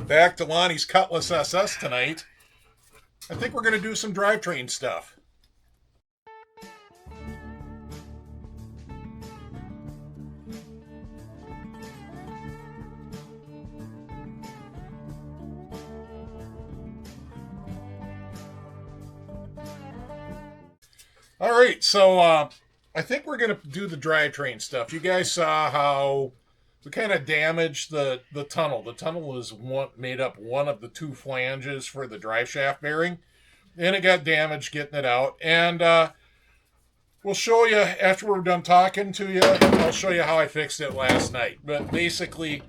Back to Lonnie's Cutlass SS tonight. I think we're going to do some drivetrain stuff. All right, so I think we're going to do the drivetrain stuff. You guys saw how we kind of damaged the tunnel. The tunnel is made up one of the two flanges for the drive shaft bearing, and it got damaged getting it out. And we'll show you after we're done talking to you. I'll show you how I fixed it last night. But basically,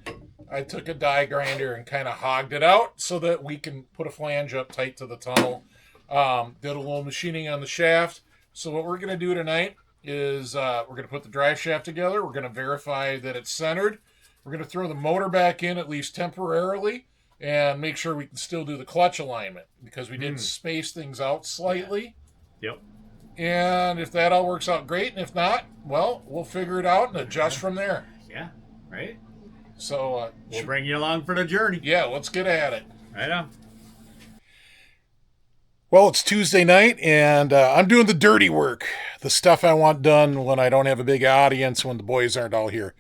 I took a die grinder and kind of hogged it out so that we can put a flange up tight to the tunnel. Did a little machining on the shaft. So what we're going to do tonight is we're going to put the drive shaft together. We're going to verify that it's centered. We're going to throw the motor back in, at least temporarily, and make sure we can still do the clutch alignment because we did space things out slightly. Yep. And if that all works out, great. And if not, well, we'll figure it out and adjust from there. Yeah, right? So we'll bring you along for the journey. Yeah, let's get at it. Right on. Well, it's Tuesday night, and I'm doing the dirty work, the stuff I want done when I don't have a big audience, when the boys aren't all here.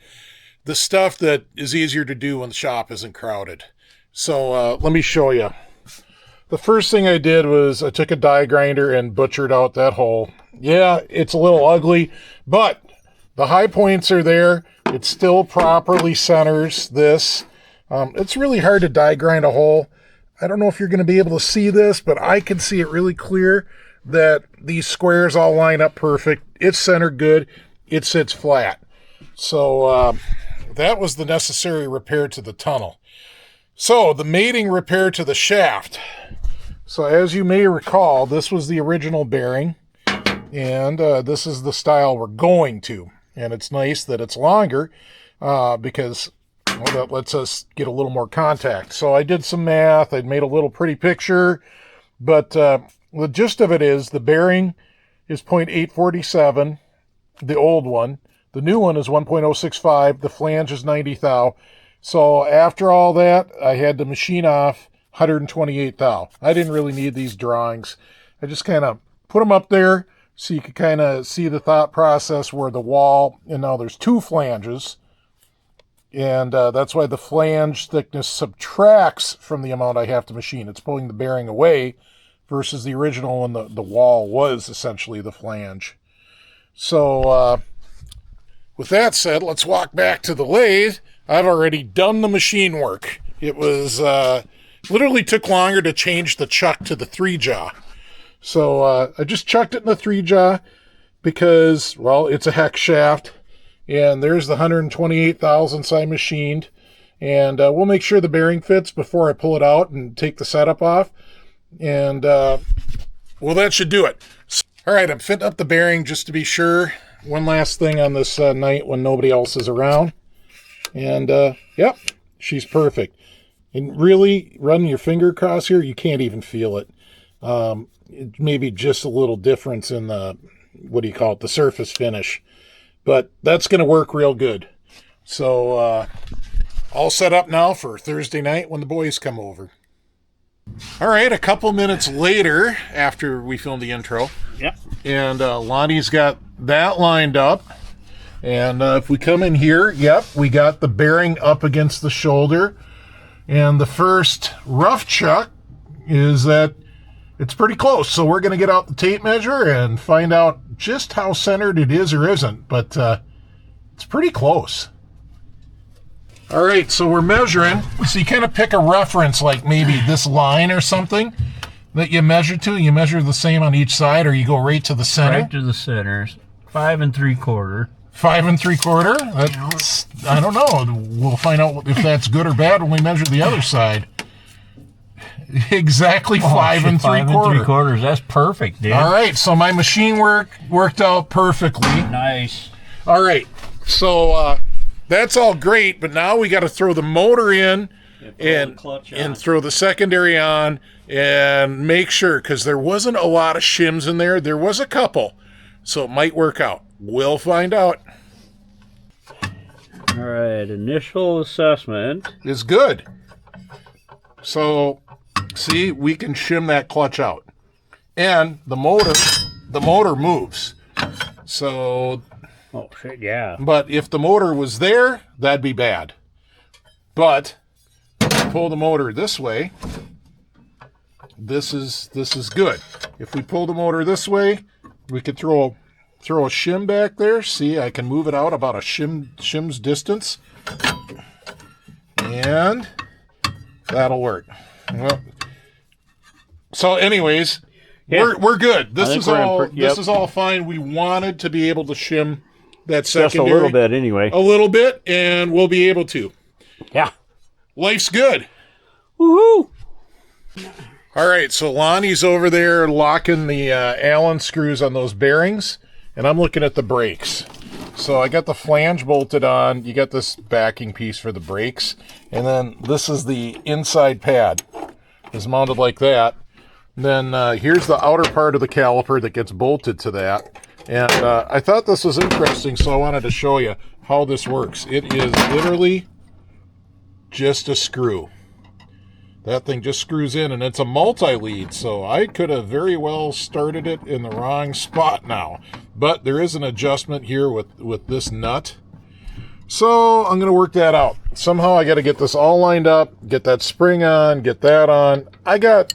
The stuff that is easier to do when the shop isn't crowded. So let me show you. The first thing I did was I took a die grinder and butchered out that hole. Yeah, it's a little ugly, but the high points are there. It still properly centers this. It's really hard to die grind a hole. I don't know if you're going to be able to see this, but I can see it really clear that these squares all line up perfect. It's centered good. It sits flat. So that was the necessary repair to the tunnel. So the mating repair to the shaft. So as you may recall, this was the original bearing, and this is the style we're going to. And it's nice that it's longer because... well, that lets us get a little more contact. So I did some math. I made a little pretty picture. But the gist of it is the bearing is 0.847, the old one. The new one is 1.065. The flange is 90 thou. So after all that, I had to machine off 128 thou. I didn't really need these drawings. I just kind of put them up there so you could kind of see the thought process where the wall, and now there's two flanges. And that's why the flange thickness subtracts from the amount I have to machine. It's pulling the bearing away versus the original when the wall was essentially the flange. So with that said, let's walk back to the lathe. I've already done the machine work. It was literally took longer to change the chuck to the 3-jaw. So I just chucked it in the 3-jaw because, well, it's a hex shaft. And there's the 128 thousandths I machined. And we'll make sure the bearing fits before I pull it out and take the setup off. And, well, that should do it. So, all right, I'm fitting up the bearing just to be sure. One last thing on this night when nobody else is around. And, yep, she's perfect. And really, running your finger across here, you can't even feel it. It may be just a little difference in the, what do you call it, the surface finish. But that's going to work real good. So all set up now for Thursday night when the boys come over. All right, a couple minutes later after we filmed the intro. Yep. And Lonnie's got that lined up. And if we come in here, yep, we got the bearing up against the shoulder. And the first rough chuck is that it's pretty close. So we're going to get out the tape measure and find out just how centered it is or isn't, but it's pretty close. All right, so we're measuring. So you kind of pick a reference, like maybe this line or something that you measure to. You measure the same on each side, or you go right to the center? Right to the center. 5 3/4. 5 3/4? That's, I don't know. We'll find out if that's good or bad when we measure the other side. Exactly 5 3/4. 5 3/4. That's perfect, dude. All right, so my machine worked out perfectly. Nice. All right, so that's all great, but now we got to throw the motor in and throw the secondary on and make sure, because there wasn't a lot of shims in there. There was a couple, so it might work out. We'll find out. All right, initial assessment is good. So, see, we can shim that clutch out. And the motor moves. So, Oh, shit, yeah. but if the motor was there, that'd be bad. But if we pull the motor this way, this is good. If we pull the motor this way, we could throw a shim back there. See, I can move it out about a shim's distance. And that'll work. Well, so anyways, Yeah. we're good. This think is we're in all yep. this is all fine. We wanted to be able to shim that Just secondary a little bit, anyway. a little bit, and we'll be able to. Yeah. Life's good. Woohoo! All right, so Lonnie's over there locking the Allen screws on those bearings, and I'm looking at the brakes. So I got the flange bolted on. You got this backing piece for the brakes, and then this is the inside pad. It's mounted like that. Then here's the outer part of the caliper that gets bolted to that. And I thought this was interesting, so I wanted to show you how this works. It is literally just a screw. That thing just screws in, and it's a multi-lead, so I could have very well started it in the wrong spot now. But there is an adjustment here with this nut. So I'm going to work that out. Somehow I got to get this all lined up, get that spring on, get that on. I got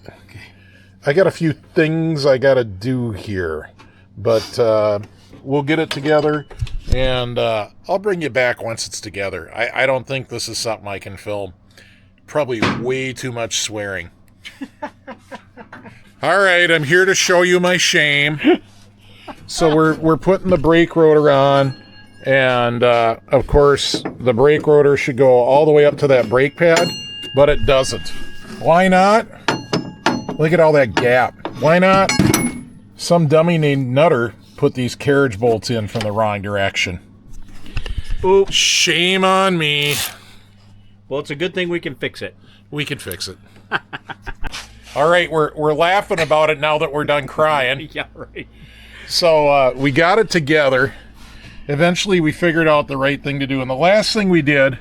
a few things I got to do here, but we'll get it together, and I'll bring you back once it's together. I don't think this is something I can film. Probably way too much swearing. All right, I'm here to show you my shame. So we're putting the brake rotor on, and of course the brake rotor should go all the way up to that brake pad, but it doesn't. Why not? Look at all that gap. Why not? Some dummy named Nutter put these carriage bolts in from the wrong direction. Oops. Shame on me. Well, it's a good thing we can fix it. We can fix it. All right, we're laughing about it now that we're done crying. Yeah, right. So we got it together. Eventually, we figured out the right thing to do. And the last thing we did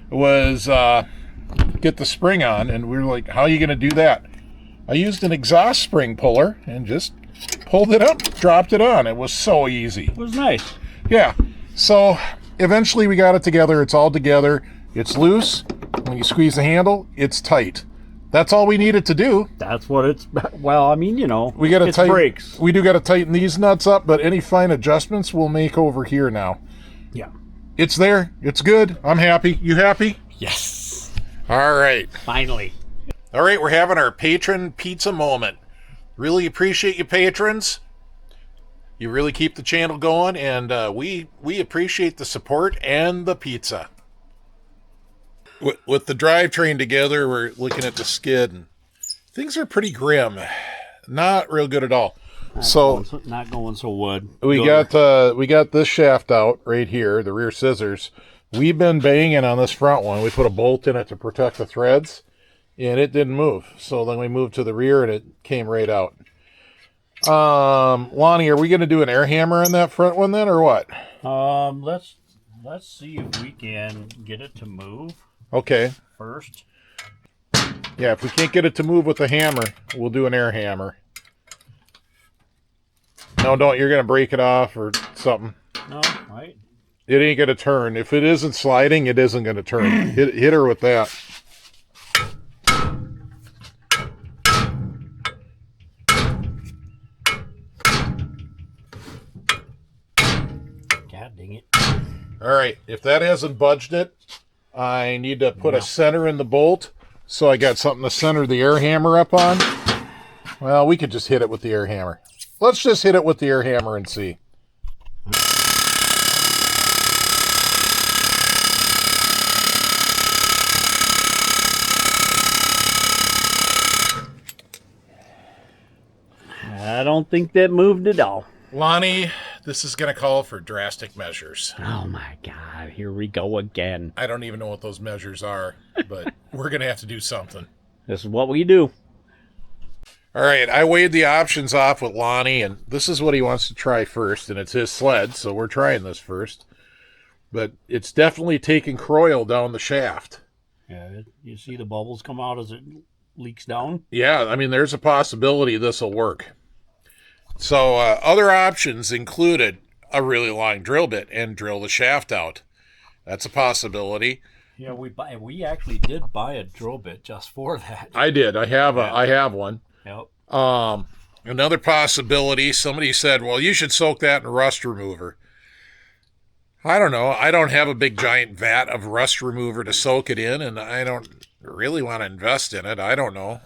was get the spring on. And we were like, how are you going to do that? I used an exhaust spring puller and just pulled it up, dropped it on. It was so easy. It was nice. Yeah. So eventually we got it together. It's all together. It's loose. When you squeeze the handle, it's tight. That's all we needed to do. That's what it's... Well, I mean, you know, We got to it's tighten. brakes. We do got to tighten these nuts up, but any fine adjustments we'll make over here now. Yeah. It's there. It's good. I'm happy. You happy? Yes. All right. Finally. All right, we're having our patron pizza moment. Really appreciate you, patrons. You really keep the channel going, and we appreciate the support and the pizza. With the drivetrain together, we're looking at the skid, and things are pretty grim. Not real good at all. Not going so wood. We got this shaft out right here, the rear scissors. We've been banging on this front one. We put a bolt in it to protect the threads, and it didn't move. So then we moved to the rear, and it came right out. Lonnie, are we going to do an air hammer on that front one then, or what? Let's see if we can get it to move Okay. first. Yeah, if we can't get it to move with the hammer, we'll do an air hammer. No, don't. You're going to break it off or something. No, right? It ain't going to turn. If it isn't sliding, it isn't going to turn. Hit her with that. God dang it. All right. If that hasn't budged it, I need to put a center in the bolt. So I got something to center the air hammer up on. Well, we could just hit it with the air hammer. Let's just hit it with the air hammer and see. I don't think that moved at all. Lonnie, this is going to call for drastic measures. Oh my God, here we go again. I don't even know what those measures are, but we're going to have to do something. This is what we do. All right, I weighed the options off with Lonnie, and this is what he wants to try first, and it's his sled, so we're trying this first. But it's definitely taking coil down the shaft. Yeah, you see the bubbles come out as it leaks down. Yeah, I mean, there's a possibility this will work. So other options included a really long drill bit and drill the shaft out. That's a possibility. Yeah, we actually did buy a drill bit just for that. I did. Yeah. I have one. Yep. Another possibility. Somebody said, "Well, you should soak that in rust remover." I don't know. I don't have a big giant vat of rust remover to soak it in, and I don't really want to invest in it. I don't know.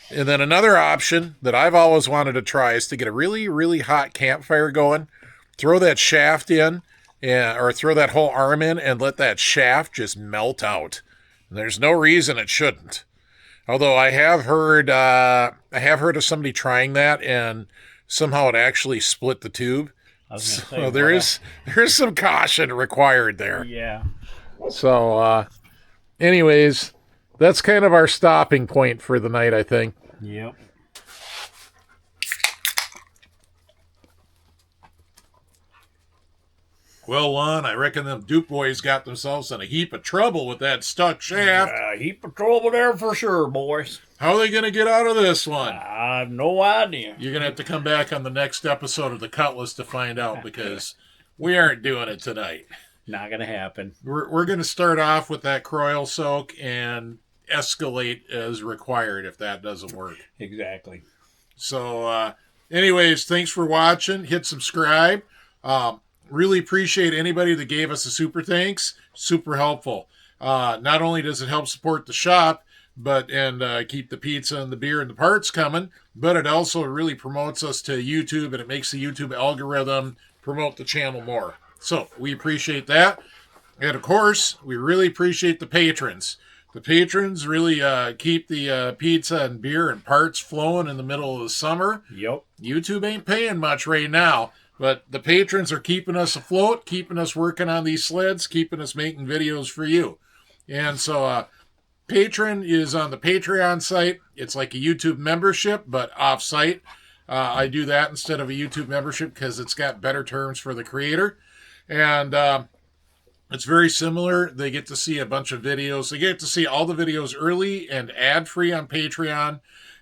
And then another option that I've always wanted to try is to get a really, really hot campfire going, throw that shaft in, or throw that whole arm in, and let that shaft just melt out. And there's no reason it shouldn't. Although I have heard of somebody trying that, and somehow it actually split the tube. I was gonna say, So there is some caution required there. Yeah. So, anyways, that's kind of our stopping point for the night, I think. Yep. Well, Lon, I reckon them Duke boys got themselves in a heap of trouble with that stuck shaft. Heap of trouble there for sure, boys. How are they going to get out of this one? I have no idea. You're going to have to come back on the next episode of the Cutlass to find out, because we aren't doing it tonight. Not gonna happen. We're going to start off with that Croyle soak and escalate as required if that doesn't work. Exactly. So, anyways, thanks for watching. Hit subscribe. Really appreciate anybody that gave us a super thanks. Super helpful. Not only does it help support the shop, but keep the pizza and the beer and the parts coming, but it also really promotes us to YouTube, and it makes the YouTube algorithm promote the channel more. So we appreciate that. And of course, we really appreciate the patrons. The patrons really keep the pizza and beer and parts flowing in the middle of the summer. Yep. YouTube ain't paying much right now, but the patrons are keeping us afloat, keeping us working on these sleds, keeping us making videos for you. And so Patron is on the Patreon site. It's like a YouTube membership, but off-site. I do that instead of a YouTube membership because it's got better terms for the creator. And it's very similar. They get to see a bunch of videos. They get to see all the videos early and ad-free on Patreon.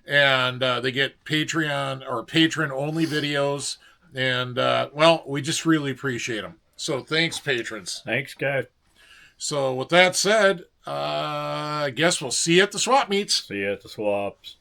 And they get Patreon or patron-only videos. And, well, we just really appreciate them. So thanks, patrons. Thanks, guys. So with that said, I guess we'll see you at the swap meets. See you at the swaps.